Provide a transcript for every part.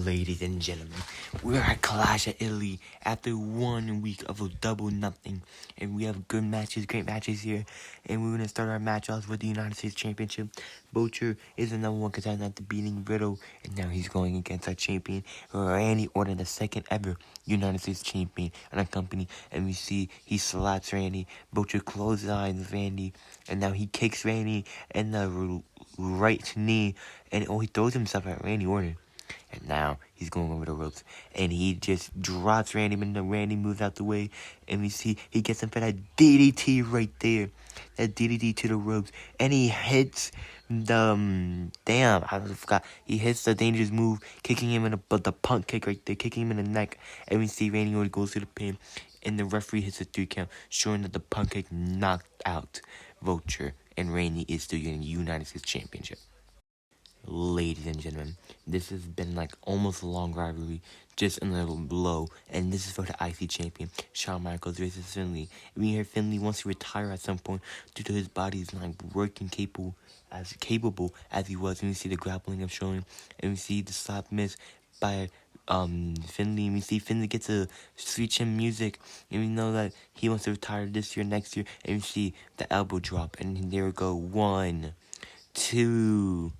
Ladies and gentlemen, we're at Clash at Italy after 1 week of a double nothing, and we have good matches, great matches here, and we're going to start our match off with the United States Championship. Butcher is the #1 contender after beating Riddle, and now he's going against our champion, Randy Orton, the second ever United States champion in our company, and we see he slaps Randy, Butcher clotheslines Randy, and now he kicks Randy in the right knee, and he throws himself at Randy Orton. And now he's going over the ropes. And he just drops Randy, and Randy moves out the way. And we see he gets him for that DDT right there. That DDT to the ropes. And he hits the... damn, I forgot. He hits the dangerous move, kicking him in the punk kick right there, kicking him in the neck. And we see Randy Orton goes to the pin. And the referee hits a 3 count, showing that the punk kick knocked out Vulture. And Randy is still getting the United States Championship. Ladies and gentlemen, this has been like almost a long rivalry, just a little low, and this is for the IC champion, Shawn Michaels versus Finlay. We hear Finlay wants to retire at some point due to his body is not working capable as he was, and we see the grappling of showing, and we see the slap miss by Finlay, and we see Finlay gets a sweet chin music, and we know that he wants to retire this year, next year, and we see the elbow drop, and there we go, 1, 2,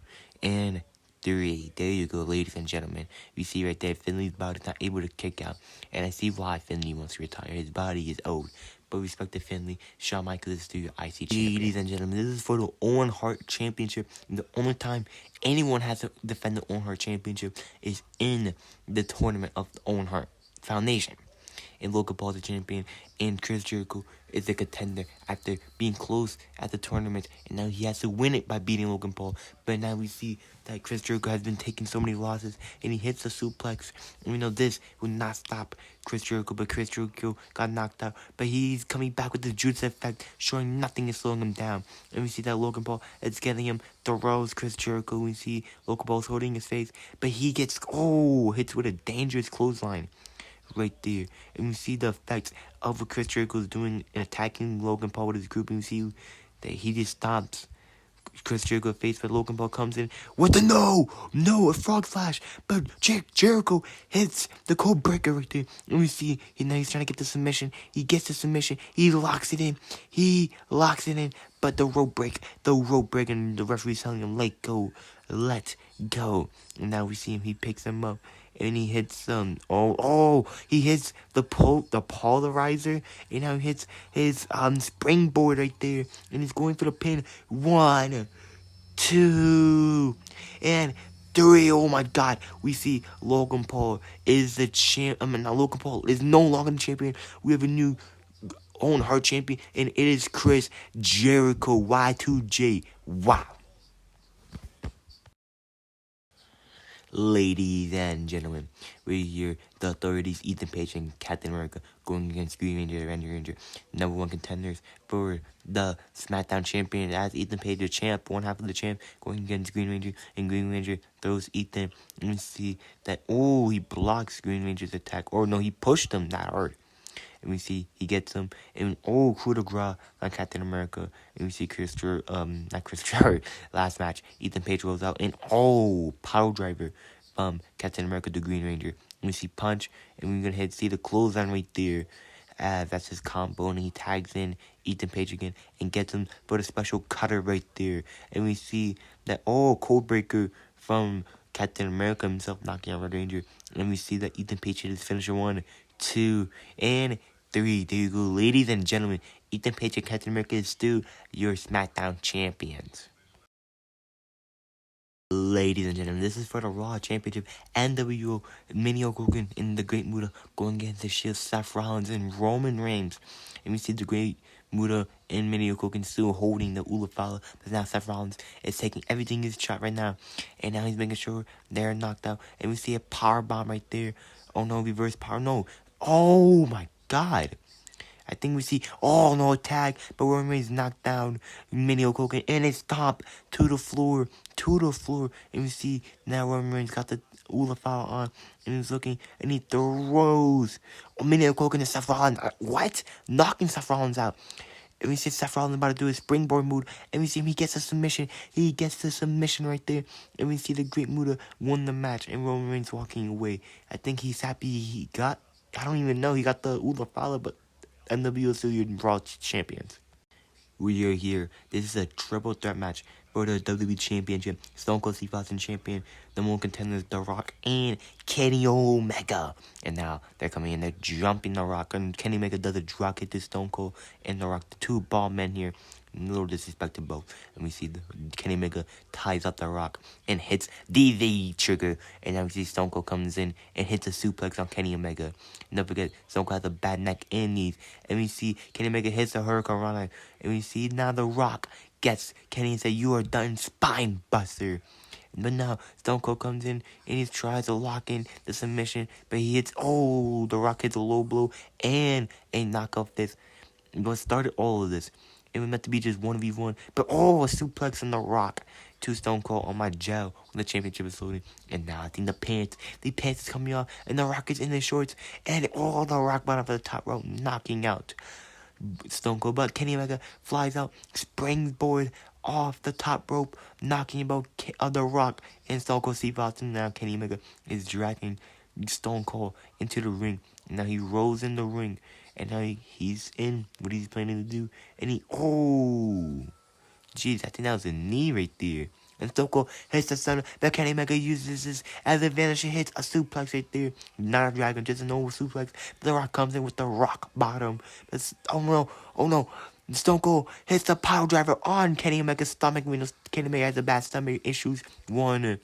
and 3. There you go, ladies and gentlemen. We see right there, Finlay's body's not able to kick out. And I see why Finlay wants to retire. His body is old. But respect to Finlay, Shawn Michaels is still your IC champion. Ladies and gentlemen, this is for the Owen Hart Championship. And the only time anyone has to defend the Owen Hart Championship is in the tournament of the Owen Hart Foundation. And Logan Paul is the champion, and Chris Jericho is the contender after being close at the tournament, and now he has to win it by beating Logan Paul. But now we see that Chris Jericho has been taking so many losses, and he hits the suplex, and we know this will not stop Chris Jericho, but Chris Jericho got knocked out, but he's coming back with the Judas effect, showing nothing is slowing him down. And we see that Logan Paul is getting him, throws Chris Jericho. We see Logan Paul's holding his face, but he gets, hits with a dangerous clothesline right there, and we see the effects of what Chris Jericho is doing and attacking Logan Paul with his group, and we see that he just stops Chris Jericho's face, but Logan Paul comes in with the a frog splash, but Jericho hits the code breaker right there, and we see now he's trying to get the submission. He gets the submission, he locks it in, but the rope break, and the referee's telling him, let go, and now we see him, he picks him up, and he hits he hits the polarizer, and now he hits his springboard right there, and he's going for the pin. 1, 2, and 3. Oh my God! We see Logan Paul is the Logan Paul is no longer the champion. We have a new Owen Hart champion, and it is Chris Jericho. Y2J. Wow. Ladies and gentlemen, we hear the authorities, Ethan Page and Captain America, going against Green Ranger and Randy Ranger, #1 contenders for the SmackDown champion, as Ethan Page, the champ, one half of the champ, going against Green Ranger, and Green Ranger throws Ethan, and we see that, he blocks Green Ranger's attack, or no, he pushed him that hard. And we see he gets him, and coup de grace on Captain America. And we see last match, Ethan Page rolls out, and power driver Captain America to Green Ranger. And we see punch, and we're gonna see the clothesline right there, as that's his combo, and he tags in Ethan Page again and gets him for the special cutter right there. And we see that code breaker from Captain America himself knocking out Red Ranger, and we see that Ethan Page hit his finisher 1, 2, and 3. There you go, ladies and gentlemen. Ethan Page and Captain America is still your SmackDown champions. Ladies and gentlemen, this is for the Raw Championship. N.E.W. Mini Hogan and the Great Muta going against the Shield, Seth Rollins and Roman Reigns. And we see the Great Muta and Mini Hogan still holding the Ula Fala, but now Seth Rollins is taking everything in his shot right now. And now he's making sure they're knocked out. And we see a power bomb right there. Oh no, reverse power. No. Oh my God. I think we see, tag, but Roman Reigns knocked down Mini Hogan, and it stopped to the floor, and we see now Roman Reigns got the Ula File on, and he's looking, and he throws Mini Hogan and Seth Rollins, knocking Seth Rollins out, And we see Seth Rollins about to do his springboard move. And we see him, he gets a submission. He gets the submission right there. And we see the Great Muta won the match. And Roman Reigns walking away. I think he's happy he got, I don't even know, he got the Ula Fala, but N.E.W is still your Raw champions. We are here. This is a triple threat match for the WWE Championship. Stone Cold Steve Austin champion, the one contenders, The Rock and Kenny Omega. And now they're coming in, they're jumping The Rock, and Kenny Omega does a drop hit to Stone Cold and The Rock, the two ball men here. A little disrespect to both. And we see Kenny Omega ties up The Rock and hits the V trigger. And now we see Stone Cold comes in and hits a suplex on Kenny Omega. And don't forget, Stone Cold has a bad neck and knees. And we see Kenny Omega hits a Hurricane Rana. And we see now The Rock gets Kenny and says, "You are done, spine buster." But now Stone Cold comes in and he tries to lock in the submission. But he hits, The Rock hits a low blow and a knockoff fist. What started all of this? It was meant to be just 1v1, but a suplex on The Rock to Stone Cold on my gel when the championship is loading. And now I think the pants is coming off, and The Rock is in the shorts, and The Rock bottom for the top rope, knocking out Stone Cold. But Kenny Omega flies out, springboard off the top rope, knocking about The Rock and Stone Cold Steve Austin. Now Kenny Omega is dragging Stone Cold into the ring. And now he rolls in the ring. And now he's in what he's planning to do. And jeez, I think that was a knee right there. And Stone Cold hits the center, but Kenny Omega uses this as advantage and hits a suplex right there. Not a dragon, just a normal suplex. The Rock comes in with the rock bottom. Oh no. Stone Cold hits the pile driver on Kenny Omega's stomach. We know Kenny Omega has a bad stomach issues. 1,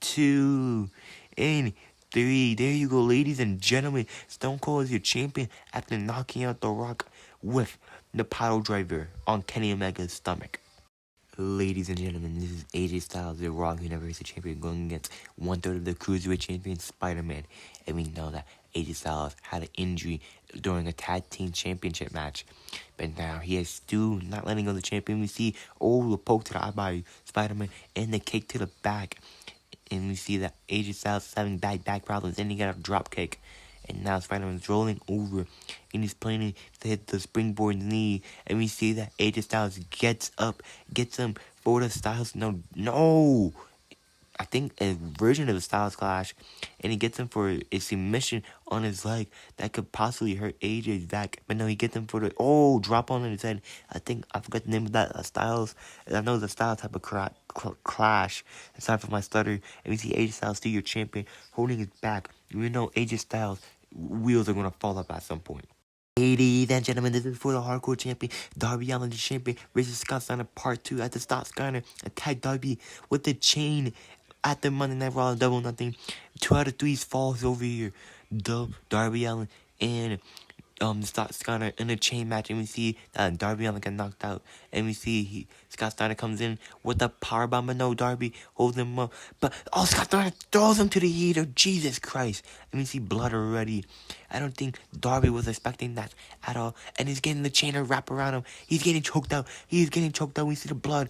2, and 3. There you go, ladies and gentlemen. Stone Cold is your champion after knocking out The Rock with the pile driver on Kenny Omega's stomach. Ladies and gentlemen, this is AJ Styles, the Raw Universal Champion, going against 1/3 of the Cruiserweight Champion, Spider-Man. And we know that AJ Styles had an injury during a Tag Team Championship match. But now he is still not letting go of the champion. We see, the poke to the eye by Spider-Man and the kick to the back. And we see that AJ Styles is having back problems, and he got a drop kick. And now Spider-Man's rolling over, and he's planning to hit the springboard knee. And we see that AJ Styles gets up, gets him for the Styles. No. I think a version of the Styles Clash. And he gets him for a submission on his leg that could possibly hurt AJ's back. But no, he gets him for the, drop on his head. I forgot the name of that, Styles. I know the Styles type of clash. Aside from my stutter. And we see AJ Styles, still your champion, holding his back. We know AJ Styles' wheels are going to fall up at some point. Ladies and gentlemen, this is for the Hardcore Champion, Darby Allin, the champion, versus Scott Steiner Part 2 at the Scott Steiner attack Darby with the chain at the Monday Night Raw Double Nothing. 2 out of 3 falls over here. Darby Allin and Scott Steiner in a chain match, and we see that Darby Allin got knocked out, and we see Scott Steiner comes in with a powerbomb, but no, Darby holds him up, but Scott Steiner throws him to the heater. Jesus Christ. And we see blood already. I don't think Darby was expecting that at all, and he's getting the chain to wrap around him. He's getting choked out. We see the blood,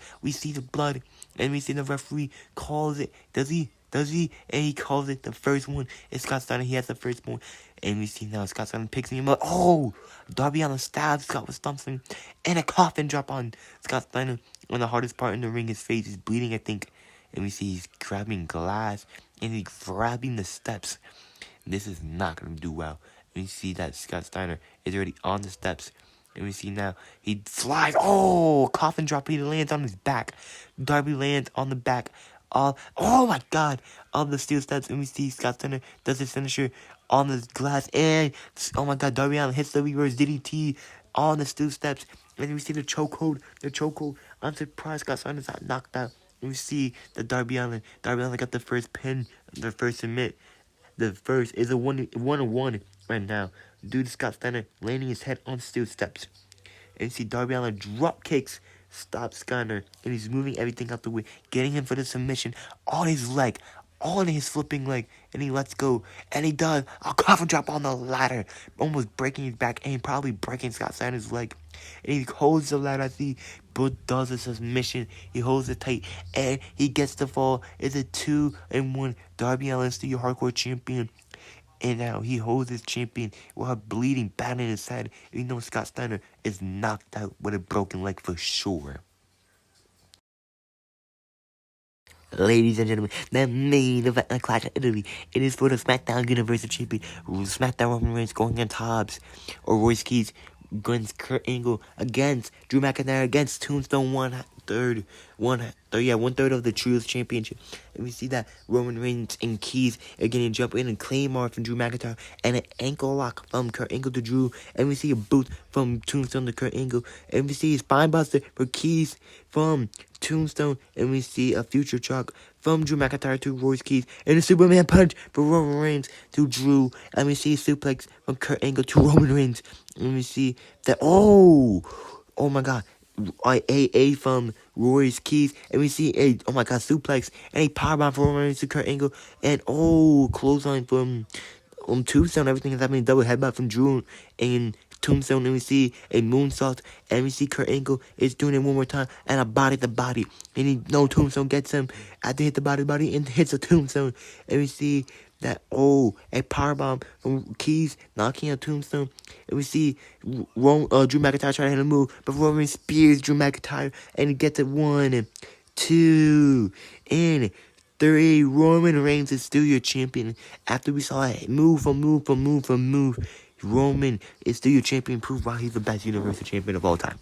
and we see the referee calls it. Does he? And he calls it the first one. It's Scott Steiner. He has the first one. And we see now Scott Steiner picks him up. Darby Allin stabs Scott with something. And a coffin drop on Scott Steiner. On the hardest part in the ring, his face is bleeding, I think. And we see he's grabbing glass. And he's grabbing the steps. This is not going to do well. And we see that Scott Steiner is already on the steps. And we see now he flies. Coffin drop. He lands on his back. Darby lands on the back. Oh my God, on the steel steps, and we see Scott Steiner does his finisher on the glass, and oh my God, Darby Allin hits the reverse DDT on the steel steps, and we see the chokehold. I'm surprised Scott Steiner's not knocked out. And we see the Darby Allin got the first pin, the first submit. The first is a 1-1 right now due to Scott Steiner landing his head on steel steps. And you see Darby Allin drop kicks, stops Steiner, and he's moving everything out the way, getting him for the submission on his leg, on his flipping leg, and he lets go, and he does a coffin drop on the ladder, almost breaking his back, and probably breaking Scott Steiner's leg. And he holds the ladder as he does a submission. He holds it tight, and he gets the fall. It's a 2-1. Darby Allin still your Hardcore Champion. And now he holds his champion while bleeding bad in his head. You know Scott Steiner is knocked out with a broken leg for sure. Ladies and gentlemen, the main event of Clash of Italy. It is for the SmackDown Universal Champion. SmackDown Roman Reigns going against Hobbs or Royce Keys against Kurt Angle against Drew McIntyre against Tombstone 1/3 of the Trios Championship. And we see that Roman Reigns and Keys are getting jump in and Claymore from Drew McIntyre and an ankle lock from Kurt Angle to Drew. And we see a boot from Tombstone to Kurt Angle. And we see a spinebuster for Keys from Tombstone, and we see a future truck from Drew McIntyre to Royce Keys, and a Superman punch for Roman Reigns to Drew, and we see a suplex from Kurt Angle to Roman Reigns, and we see that, oh my god, a from Royce Keys, and we see a, oh my god, suplex, and a powerbomb from Roman Reigns to Kurt Angle, and clothesline from Tombstone. Everything is happening. Double headbutt from Drew and Tombstone, and we see a moonsault, and we see Kurt Angle is doing it one more time, and a body to body, and Tombstone gets him after hit the body, and hits a Tombstone, and we see that, a powerbomb from Keys knocking out Tombstone, and we see Drew McIntyre trying to hit a move, but Roman spears Drew McIntyre, and he gets it 1, 2, and 3. Roman Reigns is still your champion. After we saw a move. Roman is still your champion. Prove why he's the best Universal Champion of all time.